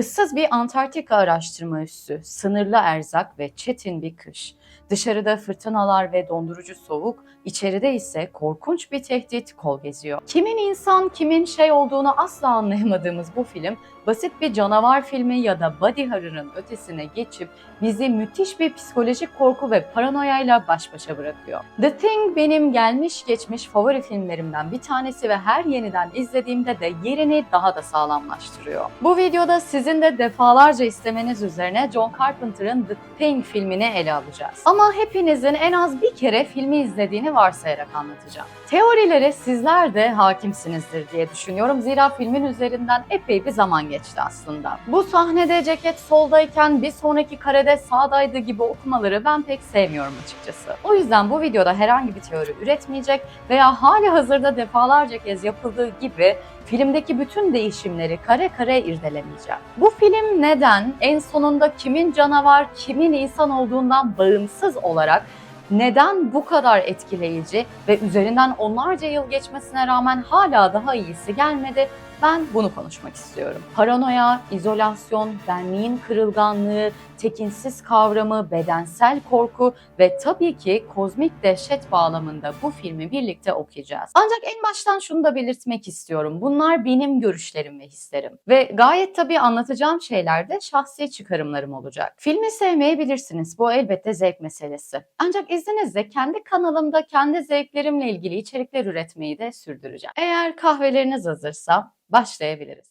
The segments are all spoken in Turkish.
Issız bir Antarktika araştırma üssü, sınırlı erzak ve çetin bir kış. Dışarıda fırtınalar ve dondurucu soğuk, içeride ise korkunç bir tehdit kol geziyor. Kimin insan, kimin şey olduğunu asla anlayamadığımız bu film, basit bir canavar filmi ya da body horror'ın ötesine geçip bizi müthiş bir psikolojik korku ve paranoyayla baş başa bırakıyor. The Thing benim gelmiş geçmiş favori filmlerimden bir tanesi ve her yeniden izlediğimde de yerini daha da sağlamlaştırıyor. Bu videoda sizin de defalarca istemeniz üzerine John Carpenter'ın The Thing filmini ele alacağız. Ama hepinizin en az bir kere filmi izlediğini varsayarak anlatacağım. Teorilere sizler de hakimsinizdir diye düşünüyorum. Zira filmin üzerinden epey bir zaman geçti aslında. Bu sahnede ceket soldayken bir sonraki karede sağdaydı gibi okumaları ben pek sevmiyorum açıkçası. O yüzden bu videoda herhangi bir teori üretmeyecek veya hali hazırda defalarca kez yapıldığı gibi filmdeki bütün değişimleri kare kare irdelemeyeceğim. Bu film neden, en sonunda kimin canavar, kimin insan olduğundan bağımsız olarak neden bu kadar etkileyici ve üzerinden onlarca yıl geçmesine rağmen hala daha iyisi gelmedi? Ben bunu konuşmak istiyorum. Paranoya, izolasyon, benliğin kırılganlığı, tekinsiz kavramı, bedensel korku ve tabii ki kozmik dehşet bağlamında bu filmi birlikte okuyacağız. Ancak en baştan şunu da belirtmek istiyorum. Bunlar benim görüşlerim ve hislerim. Ve gayet tabii anlatacağım şeyler de şahsi çıkarımlarım olacak. Filmi sevmeyebilirsiniz. Bu elbette zevk meselesi. Ancak izninizle kendi kanalımda kendi zevklerimle ilgili içerikler üretmeyi de sürdüreceğim. Eğer kahveleriniz hazırsa başlayabiliriz.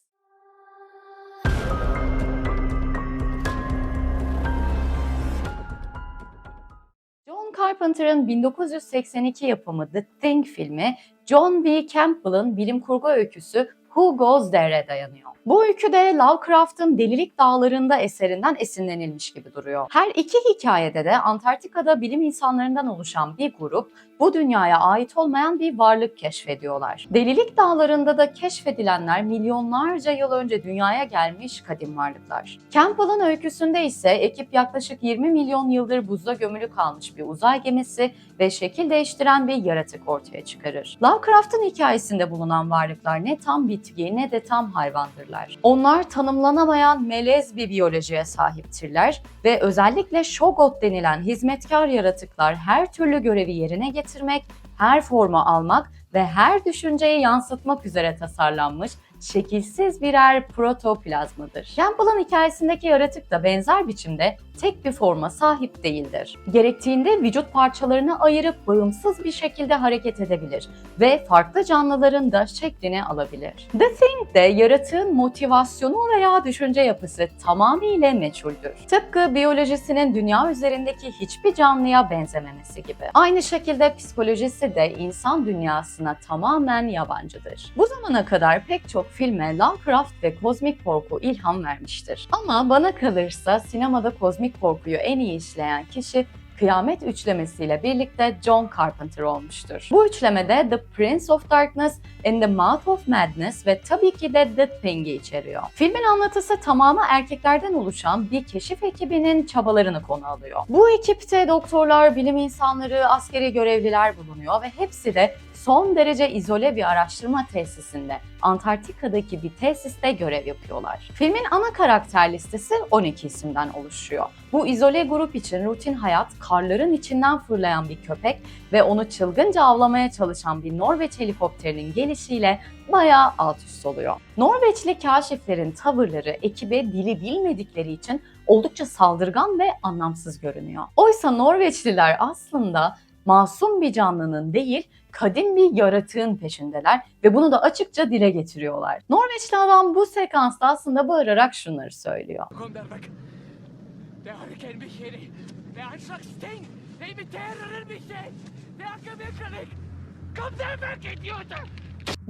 John Carpenter'ın 1982 yapımı The Thing filmi, John V. Campbell'ın bilim kurgu öyküsü Who Goes There'e dayanıyor. Bu öyküde Lovecraft'ın Delilik Dağları'nda eserinden esinlenilmiş gibi duruyor. Her iki hikayede de Antarktika'da bilim insanlarından oluşan bir grup bu dünyaya ait olmayan bir varlık keşfediyorlar. Delilik Dağları'nda da keşfedilenler milyonlarca yıl önce dünyaya gelmiş kadim varlıklar. Campbell'ın öyküsünde ise ekip yaklaşık 20 milyon yıldır buzda gömülü kalmış bir uzay gemisi ve şekil değiştiren bir yaratık ortaya çıkarır. Lovecraft'ın hikayesinde bulunan varlıklar ne tam bitki ne de tam hayvandırlar. Onlar tanımlanamayan melez bir biyolojiye sahiptirler ve özellikle Shoggoth denilen hizmetkar yaratıklar her türlü görevi yerine getirmek, her formu almak ve her düşünceyi yansıtmak üzere tasarlanmış şekilsiz birer protoplazmadır. Campbell'ın hikayesindeki yaratık da benzer biçimde tek bir forma sahip değildir. Gerektiğinde vücut parçalarını ayırıp bağımsız bir şekilde hareket edebilir ve farklı canlıların da şeklini alabilir. The Thing'de yaratığın motivasyonu veya düşünce yapısı tamamıyla meçhuldür. Tıpkı biyolojisinin dünya üzerindeki hiçbir canlıya benzememesi gibi. Aynı şekilde psikolojisi de insan dünyasına tamamen yabancıdır. Bu zamana kadar pek çok filme Lovecraft ve kozmik korku ilham vermiştir. Ama bana kalırsa sinemada kozmik korkuyu en iyi işleyen kişi Kıyamet üçlemesiyle birlikte John Carpenter olmuştur. Bu üçlemede The Prince of Darkness, In the Mouth of Madness ve tabii ki de The Thing'i içeriyor. Filmin anlatısı tamamı erkeklerden oluşan bir keşif ekibinin çabalarını konu alıyor. Bu ekipte doktorlar, bilim insanları, askeri görevliler bulunuyor ve hepsi de son derece izole bir araştırma tesisinde, Antarktika'daki bir tesiste görev yapıyorlar. Filmin ana karakter listesi 12 isimden oluşuyor. Bu izole grup için rutin hayat, karların içinden fırlayan bir köpek ve onu çılgınca avlamaya çalışan bir Norveç helikopterinin gelişiyle bayağı alt üst oluyor. Norveçli kaşiflerin tavırları ekibe dili bilmedikleri için oldukça saldırgan ve anlamsız görünüyor. Oysa Norveçliler aslında masum bir canlının değil, kadim bir yaratığın peşindeler ve bunu da açıkça dile getiriyorlar. Norveçli adam bu sekansta aslında bağırarak şunları söylüyor.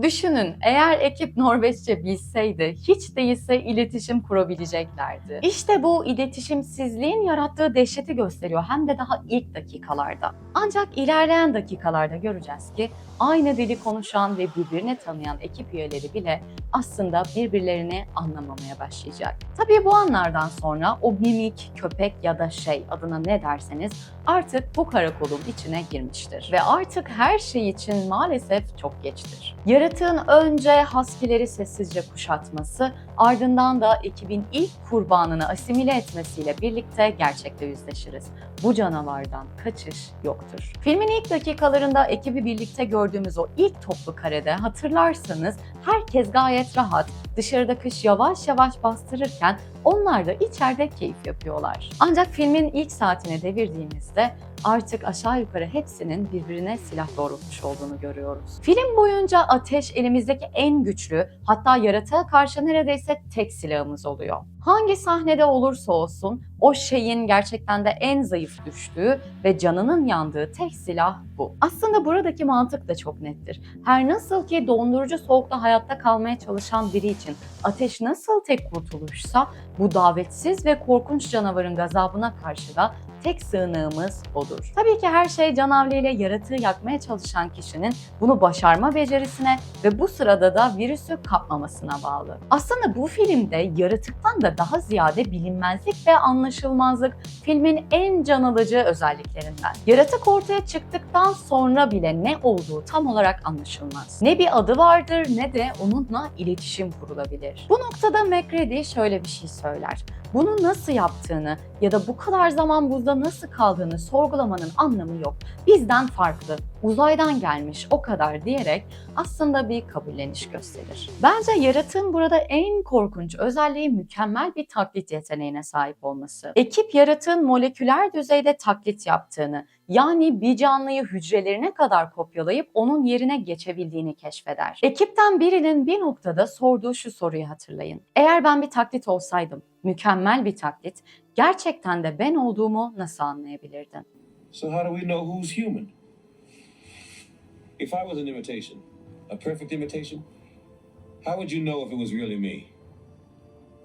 Düşünün, eğer ekip Norveççe bilseydi hiç değilse iletişim kurabileceklerdi. İşte bu iletişimsizliğin yarattığı dehşeti gösteriyor hem de daha ilk dakikalarda. Ancak ilerleyen dakikalarda göreceğiz ki aynı dili konuşan ve birbirini tanıyan ekip üyeleri bile aslında birbirlerini anlamamaya başlayacak. Tabii bu anlardan sonra o mimik, köpek ya da şey adına ne derseniz artık bu karakolun içine girmiştir. Ve artık her şey için maalesef çok geçtir. Yaratığın önce Husky'leri sessizce kuşatması, ardından da ekibin ilk kurbanını asimile etmesiyle birlikte gerçekle yüzleşiriz. Bu canavardan kaçış yoktur. Filmin ilk dakikalarında ekibi birlikte gördüğümüz o ilk toplu karede hatırlarsanız herkes gayet rahat, dışarıda kış yavaş yavaş bastırırken onlar da içeride keyif yapıyorlar. Ancak filmin ilk saatine devirdiğimizde artık aşağı yukarı hepsinin birbirine silah doğrultmuş olduğunu görüyoruz. Film boyunca ateş elimizdeki en güçlü, hatta yaratığa karşı neredeyse tek silahımız oluyor. Hangi sahnede olursa olsun o şeyin gerçekten de en zayıf düştüğü ve canının yandığı tek silah bu. Aslında buradaki mantık da çok nettir. Her nasıl ki dondurucu soğukta hayatta kalmaya çalışan biri için ateş nasıl tek kurtuluşsa, bu davetsiz ve korkunç canavarın gazabına karşı da tek sığınığımız odur. Tabii ki her şey canavliyle yaratığı yakmaya çalışan kişinin bunu başarma becerisine ve bu sırada da virüsü kapmamasına bağlı. Aslında bu filmde yaratıktan da daha ziyade bilinmezlik ve anlaşılmazlık filmin en can alıcı özelliklerinden. Yaratık ortaya çıktıktan sonra bile ne olduğu tam olarak anlaşılmaz. Ne bir adı vardır ne de onunla iletişim kurulabilir. Bu noktada McCready şöyle bir şey söyler. Bunu nasıl yaptığını ya da bu kadar zaman buzda nasıl kaldığını sorgulamanın anlamı yok. Bizden farklı, uzaydan gelmiş o kadar diyerek aslında bir kabulleniş gösterir. Bence yaratığın burada en korkunç özelliği mükemmel bir taklit yeteneğine sahip olması. Ekip yaratığın moleküler düzeyde taklit yaptığını, yani bir canlıyı hücrelerine kadar kopyalayıp onun yerine geçebildiğini keşfeder. Ekipten birinin bir noktada sorduğu şu soruyu hatırlayın. Eğer ben bir taklit olsaydım, mükemmel bir taklit, gerçekten de ben olduğumu nasıl anlayabilirdin? So how do we know who's human? If I was an imitation, a perfect imitation, how would you know if it was really me?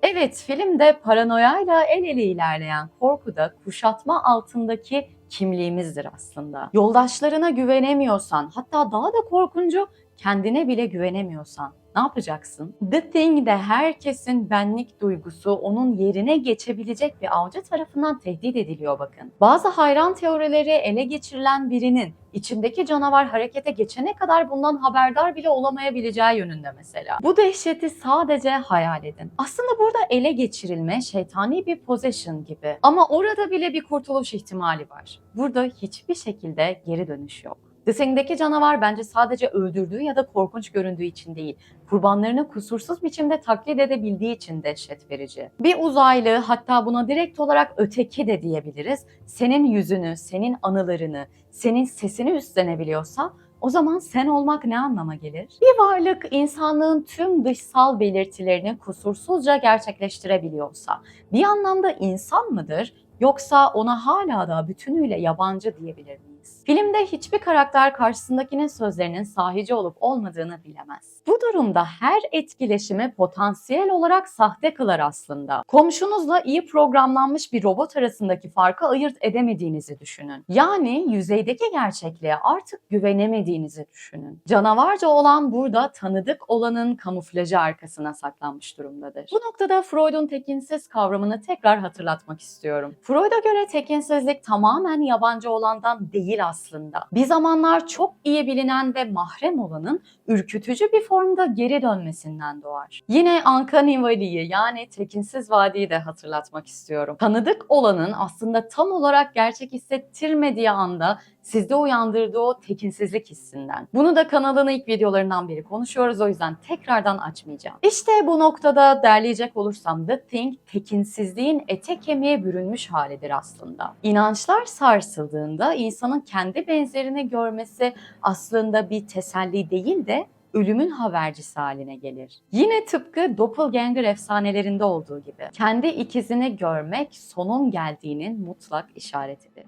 Evet, filmde paranoyayla el ele ilerleyen korku da kuşatma altındaki kimliğimizdir aslında. Yoldaşlarına güvenemiyorsan, hatta daha da korkuncu kendine bile güvenemiyorsan ne yapacaksın? The Thing'de herkesin benlik duygusu onun yerine geçebilecek bir avcı tarafından tehdit ediliyor bakın. Bazı hayran teorileri ele geçirilen birinin içindeki canavar harekete geçene kadar bundan haberdar bile olamayabileceği yönünde mesela. Bu dehşeti sadece hayal edin. Aslında burada ele geçirilme şeytani bir possession gibi. Ama orada bile bir kurtuluş ihtimali var. Burada hiçbir şekilde geri dönüş yok. The Thing'deki canavar bence sadece öldürdüğü ya da korkunç göründüğü için değil, kurbanlarını kusursuz biçimde taklit edebildiği için dehşet verici. Bir uzaylı, hatta buna direkt olarak öteki de diyebiliriz, senin yüzünü, senin anılarını, senin sesini üstlenebiliyorsa o zaman sen olmak ne anlama gelir? Bir varlık insanlığın tüm dışsal belirtilerini kusursuzca gerçekleştirebiliyorsa bir anlamda insan mıdır? Yoksa ona hala da bütünüyle yabancı diyebilir miyiz? Filmde hiçbir karakter karşısındakinin sözlerinin sahici olup olmadığını bilemez. Bu durumda her etkileşimi potansiyel olarak sahte kılar aslında. Komşunuzla iyi programlanmış bir robot arasındaki farkı ayırt edemediğinizi düşünün. Yani yüzeydeki gerçekliğe artık güvenemediğinizi düşünün. Canavarca olan burada tanıdık olanın kamuflajı arkasına saklanmış durumdadır. Bu noktada Freud'un tekinsiz kavramını tekrar hatırlatmak istiyorum. Freud'a göre tekinsizlik tamamen yabancı olandan değil aslında. Bir zamanlar çok iyi bilinen ve mahrem olanın ürkütücü bir formda geri dönmesinden doğar. Yine Uncanny Valley'i yani tekinsiz vadiyi de hatırlatmak istiyorum. Tanıdık olanın aslında tam olarak gerçek hissettirmediği anda sizde uyandırdığı o tekinsizlik hissinden. Bunu da kanalın ilk videolarından biri konuşuyoruz, o yüzden tekrardan açmayacağım. İşte bu noktada derleyecek olursam The Thing tekinsizliğin ete kemiğe bürünmüş halidir aslında. İnançlar sarsıldığında insanın kendi benzerini görmesi aslında bir teselli değil de ölümün habercisi haline gelir. Yine tıpkı doppelganger efsanelerinde olduğu gibi kendi ikizini görmek sonun geldiğinin mutlak işaretidir.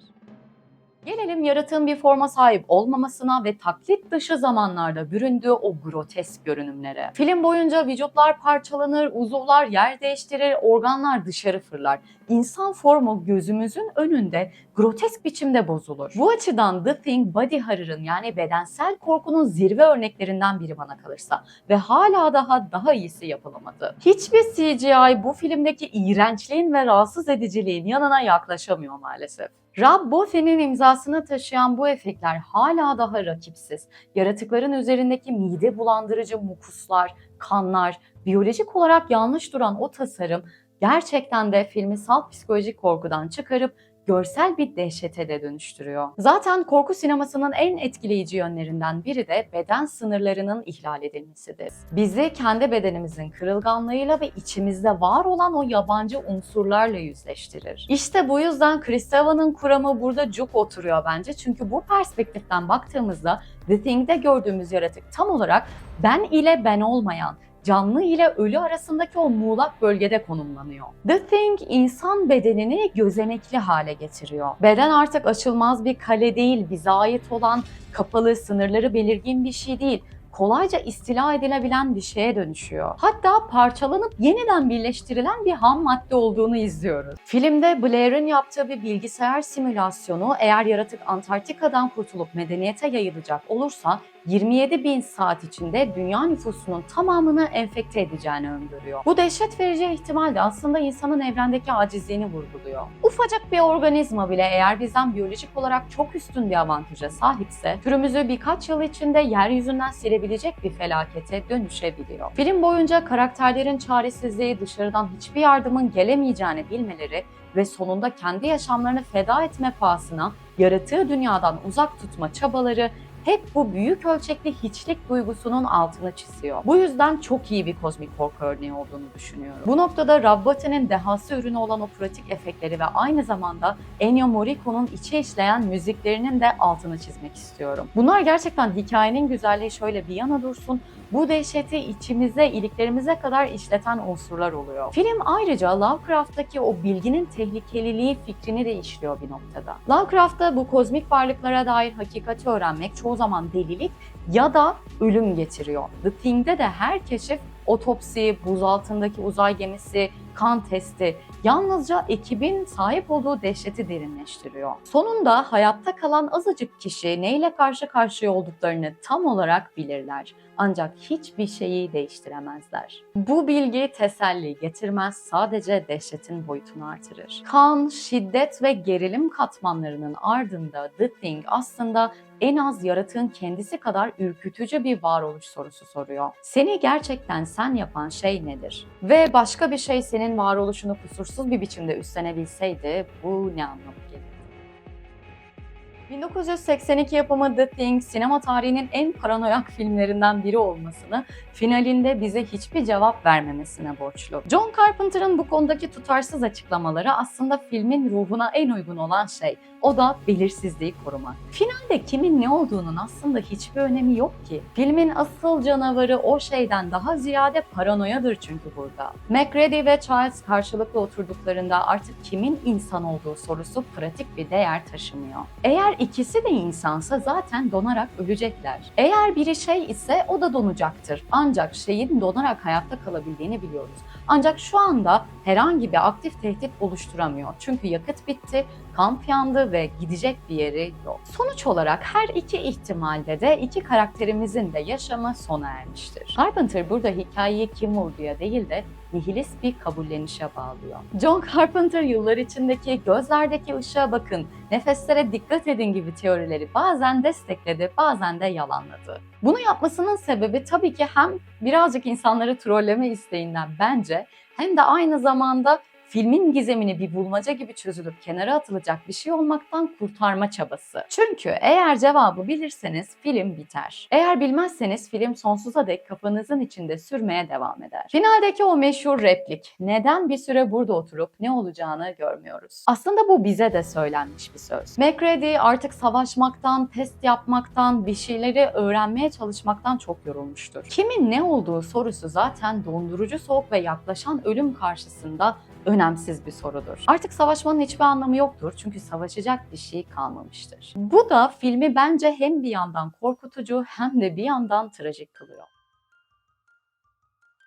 Gelelim yaratığın bir forma sahip olmamasına ve taklit dışı zamanlarda büründüğü o grotesk görünümlere. Film boyunca vücutlar parçalanır, uzuvlar yer değiştirir, organlar dışarı fırlar. İnsan formu gözümüzün önünde grotesk biçimde bozulur. Bu açıdan The Thing body horror'ın yani bedensel korkunun zirve örneklerinden biri bana kalırsa ve hala daha iyisi yapılamadı. Hiçbir CGI bu filmdeki iğrençliğin ve rahatsız ediciliğin yanına yaklaşamıyor maalesef. Rob Bottin'in imzasını taşıyan bu efektler hala daha rakipsiz. Yaratıkların üzerindeki mide bulandırıcı mukuslar, kanlar, biyolojik olarak yanlış duran o tasarım gerçekten de filmi salt psikolojik korkudan çıkarıp görsel bir dehşete de dönüştürüyor. Zaten korku sinemasının en etkileyici yönlerinden biri de beden sınırlarının ihlal edilmesidir. Bizi kendi bedenimizin kırılganlığıyla ve içimizde var olan o yabancı unsurlarla yüzleştirir. İşte bu yüzden Chris Evans' kuramı burada cuk oturuyor bence. Çünkü bu perspektiften baktığımızda The Thing'de gördüğümüz yaratık tam olarak ben ile ben olmayan, canlı ile ölü arasındaki o muğlak bölgede konumlanıyor. The Thing insan bedenini gözenekli hale getiriyor. Beden artık aşılmaz bir kale değil, bize ait olan kapalı, sınırları belirgin bir şey değil. Kolayca istila edilebilen bir şeye dönüşüyor. Hatta parçalanıp yeniden birleştirilen bir ham madde olduğunu izliyoruz. Filmde Blair'ın yaptığı bir bilgisayar simülasyonu eğer yaratık Antarktika'dan kurtulup medeniyete yayılacak olursa 27.000 saat içinde dünya nüfusunun tamamını enfekte edeceğini öngörüyor. Bu dehşet verici ihtimal de aslında insanın evrendeki acizliğini vurguluyor. Ufacık bir organizma bile eğer bizden biyolojik olarak çok üstün bir avantaja sahipse, türümüzü birkaç yıl içinde yeryüzünden silebilecek bir felakete dönüşebiliyor. Film boyunca karakterlerin çaresizliği, dışarıdan hiçbir yardımın gelemeyeceğini bilmeleri ve sonunda kendi yaşamlarını feda etme pahasına yaratığı dünyadan uzak tutma çabaları hep bu büyük ölçekli hiçlik duygusunun altını çiziyor. Bu yüzden çok iyi bir kozmik korku örneği olduğunu düşünüyorum. Bu noktada Rob Bottin'in dehası ürünü olan o pratik efektleri ve aynı zamanda Ennio Morricone'un içe işleyen müziklerinin de altını çizmek istiyorum. Bunlar gerçekten hikayenin güzelliği şöyle bir yana dursun, bu dehşeti içimize, iliklerimize kadar işleten unsurlar oluyor. Film ayrıca Lovecraft'taki o bilginin tehlikeliliği fikrini de işliyor bir noktada. Lovecraft'ta bu kozmik varlıklara dair hakikati öğrenmek çoğu zaman delilik ya da ölüm getiriyor. The Thing'de de her keşif otopsi, buz altındaki uzay gemisi, kan testi yalnızca ekibin sahip olduğu dehşeti derinleştiriyor. Sonunda hayatta kalan azıcık kişi neyle karşı karşıya olduklarını tam olarak bilirler. Ancak hiçbir şeyi değiştiremezler. Bu bilgi teselli getirmez, sadece dehşetin boyutunu artırır. Kan, şiddet ve gerilim katmanlarının ardında The Thing aslında en az yaratığın kendisi kadar ürkütücü bir varoluş sorusu soruyor. Seni gerçekten sen yapan şey nedir? Ve başka bir şey senin varoluşunu kusursuz bir biçimde üstlenebilseydi bu ne anlamı gelir? 1982 yapımı The Thing, sinema tarihinin en paranoyak filmlerinden biri olmasını, finalinde bize hiçbir cevap vermemesine borçlu. John Carpenter'ın bu konudaki tutarsız açıklamaları aslında filmin ruhuna en uygun olan şey. O da belirsizliği korumak. Finalde kimin ne olduğunun aslında hiçbir önemi yok ki. Filmin asıl canavarı o şeyden daha ziyade paranoyadır çünkü burada. MacReady ve Childs karşılıklı oturduklarında artık kimin insan olduğu sorusu pratik bir değer taşımıyor. Eğer ikisi de insansa zaten donarak ölecekler. Eğer biri şey ise o da donacaktır. Ancak şeyin donarak hayatta kalabildiğini biliyoruz. Ancak şu anda herhangi bir aktif tehdit oluşturamıyor. Çünkü yakıt bitti, kamp yandı ve gidecek bir yeri yok. Sonuç olarak her iki ihtimalde de iki karakterimizin de yaşamı sona ermiştir. Carpenter burada hikayeyi kim vurduya değil de nihilist bir kabullenişe bağlıyor. John Carpenter yıllar içindeki gözlerdeki ışığa bakın, nefeslere dikkat edin gibi teorileri bazen destekledi, bazen de yalanladı. Bunu yapmasının sebebi tabii ki hem birazcık insanları trolleme isteğinden bence, hem de aynı zamanda filmin gizemini bir bulmaca gibi çözülüp kenara atılacak bir şey olmaktan kurtarma çabası. Çünkü eğer cevabı bilirseniz film biter. Eğer bilmezseniz film sonsuza dek kafanızın içinde sürmeye devam eder. Finaldeki o meşhur replik, neden bir süre burada oturup ne olacağını görmüyoruz. Aslında bu bize de söylenmiş bir söz. MacReady artık savaşmaktan, test yapmaktan, bir şeyleri öğrenmeye çalışmaktan çok yorulmuştur. Kimin ne olduğu sorusu zaten dondurucu soğuk ve yaklaşan ölüm karşısında önemsiz bir sorudur. Artık savaşmanın hiçbir anlamı yoktur çünkü savaşacak bir şey kalmamıştır. Bu da filmi bence hem bir yandan korkutucu hem de bir yandan trajik kılıyor.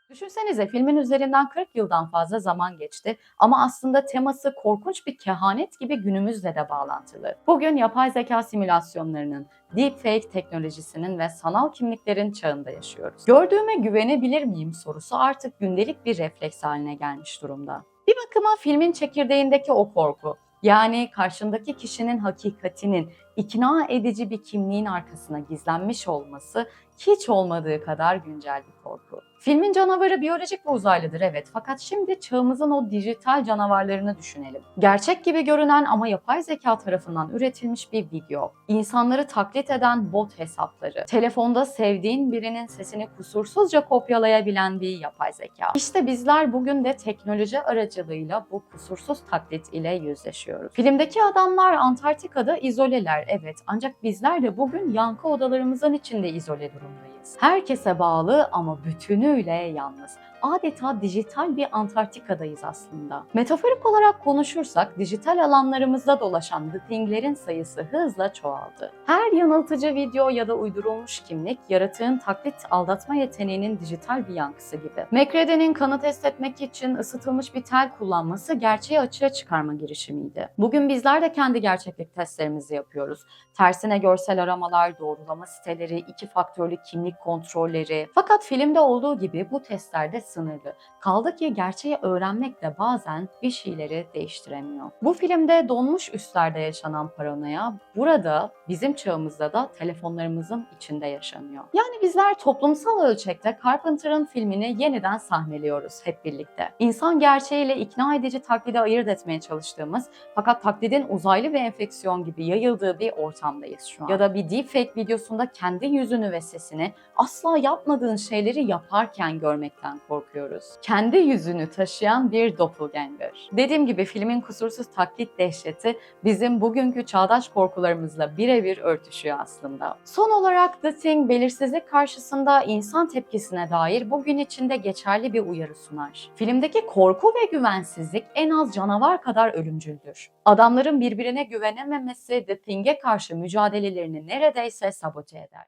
Düşünsenize filmin üzerinden 40 yıldan fazla zaman geçti ama aslında teması korkunç bir kehanet gibi günümüzle de bağlantılı. Bugün yapay zeka simülasyonlarının, deepfake teknolojisinin ve sanal kimliklerin çağında yaşıyoruz. Gördüğüme güvenebilir miyim sorusu artık gündelik bir refleks haline gelmiş durumda. Bir bakıma filmin çekirdeğindeki o korku, yani karşındaki kişinin hakikatinin ikna edici bir kimliğin arkasına gizlenmiş olması hiç olmadığı kadar güncel bir korku. Filmin canavarı biyolojik ve uzaylıdır, evet, fakat şimdi çağımızın o dijital canavarlarını düşünelim. Gerçek gibi görünen ama yapay zeka tarafından üretilmiş bir video, insanları taklit eden bot hesapları, telefonda sevdiğin birinin sesini kusursuzca kopyalayabilen bir yapay zeka. İşte bizler bugün de teknoloji aracılığıyla bu kusursuz taklit ile yüzleşiyoruz. Filmdeki adamlar Antarktika'da izoleler, evet, ancak bizler de bugün yankı odalarımızın içinde izole durumdayız. Herkese bağlı ama bütünüyle yalnız. Adeta dijital bir Antarktika'dayız aslında. Metaforik olarak konuşursak dijital alanlarımızda dolaşan The Thing'lerin sayısı hızla çoğaldı. Her yanıltıcı video ya da uydurulmuş kimlik yaratığın taklit aldatma yeteneğinin dijital bir yankısı gibi. McReady'nin kanı test etmek için ısıtılmış bir tel kullanması gerçeği açığa çıkarma girişimiydi. Bugün bizler de kendi gerçeklik testlerimizi yapıyoruz. Tersine görsel aramalar, doğrulama siteleri, iki faktörlü kimlik kontrolleri. Fakat filmde olduğu gibi bu testlerde sınırlı. Kaldı ki gerçeği öğrenmek de bazen bir şeyleri değiştiremiyor. Bu filmde donmuş üstlerde yaşanan paranoya burada bizim çağımızda da telefonlarımızın içinde yaşanıyor. Yani bizler toplumsal ölçekte Carpenter'ın filmini yeniden sahneliyoruz hep birlikte. İnsan gerçeğiyle ikna edici taklidi ayırt etmeye çalıştığımız fakat taklidin uzaylı ve enfeksiyon gibi yayıldığı bir ortamdayız şu an. Ya da bir deepfake videosunda kendi yüzünü ve sesini asla yapmadığın şeyleri yaparken görmekten korkuyoruz. Kendi yüzünü taşıyan bir doppelganger. Dediğim gibi filmin kusursuz taklit dehşeti bizim bugünkü çağdaş korkularımızla birebir örtüşüyor aslında. Son olarak The Thing belirsizlik karşısında insan tepkisine dair bugün içinde geçerli bir uyarı sunar. Filmdeki korku ve güvensizlik en az canavar kadar ölümcüldür. Adamların birbirine güvenememesi The Thing'e karşı mücadelelerini neredeyse sabote eder.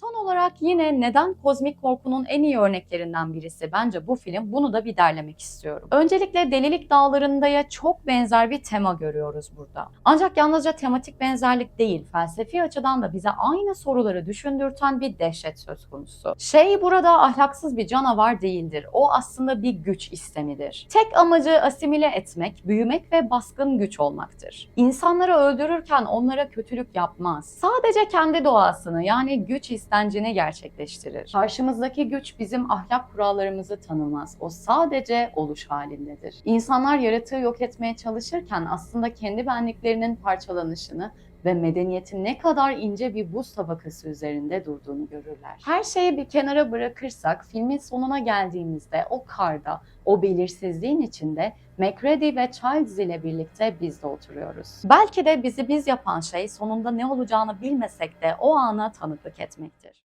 Son olarak yine neden kozmik korkunun en iyi örneklerinden birisi bence bu film, bunu da bir derlemek istiyorum. Öncelikle Delilik Dağları'ndaya çok benzer bir tema görüyoruz burada. Ancak yalnızca tematik benzerlik değil, felsefi açıdan da bize aynı soruları düşündürten bir dehşet söz konusu. Burada ahlaksız bir canavar değildir. O aslında bir güç istemidir. Tek amacı asimile etmek, büyümek ve baskın güç olmaktır. İnsanları öldürürken onlara kötülük yapmaz. Sadece kendi doğasını, yani güç istencini gerçekleştirir. Karşımızdaki güç bizim ahlak kurallarımızı tanımaz. O sadece oluş halindedir. İnsanlar yaratığı yok etmeye çalışırken aslında kendi benliklerinin parçalanışını ve medeniyetin ne kadar ince bir buz tabakası üzerinde durduğunu görürler. Her şeyi bir kenara bırakırsak filmin sonuna geldiğimizde o karda, o belirsizliğin içinde McReady ve Childs ile birlikte biz de oturuyoruz. Belki de bizi biz yapan şey sonunda ne olacağını bilmesek de o ana tanıklık etmektir.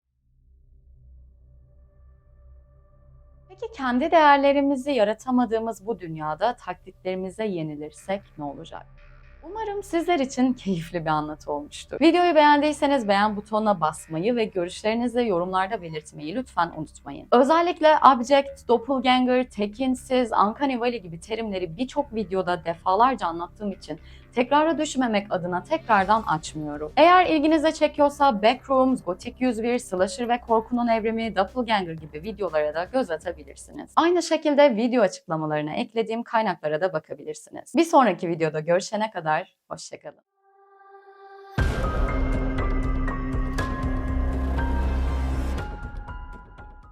Peki kendi değerlerimizi yaratamadığımız bu dünyada taklitlerimize yenilirsek ne olacak? Umarım sizler için keyifli bir anlatı olmuştur. Videoyu beğendiyseniz beğen butonuna basmayı ve görüşlerinizi yorumlarda belirtmeyi lütfen unutmayın. Özellikle abject, doppelganger, tekinsiz, uncanny valley gibi terimleri birçok videoda defalarca anlattığım için tekrara düşmemek adına tekrardan açmıyorum. Eğer ilginize çekiyorsa Backrooms, Gothic 101, Slasher ve Korkunun Evrimi, Doppelganger gibi videolara da göz atabilirsiniz. Aynı şekilde video açıklamalarına eklediğim kaynaklara da bakabilirsiniz. Bir sonraki videoda görüşene kadar hoşça kalın.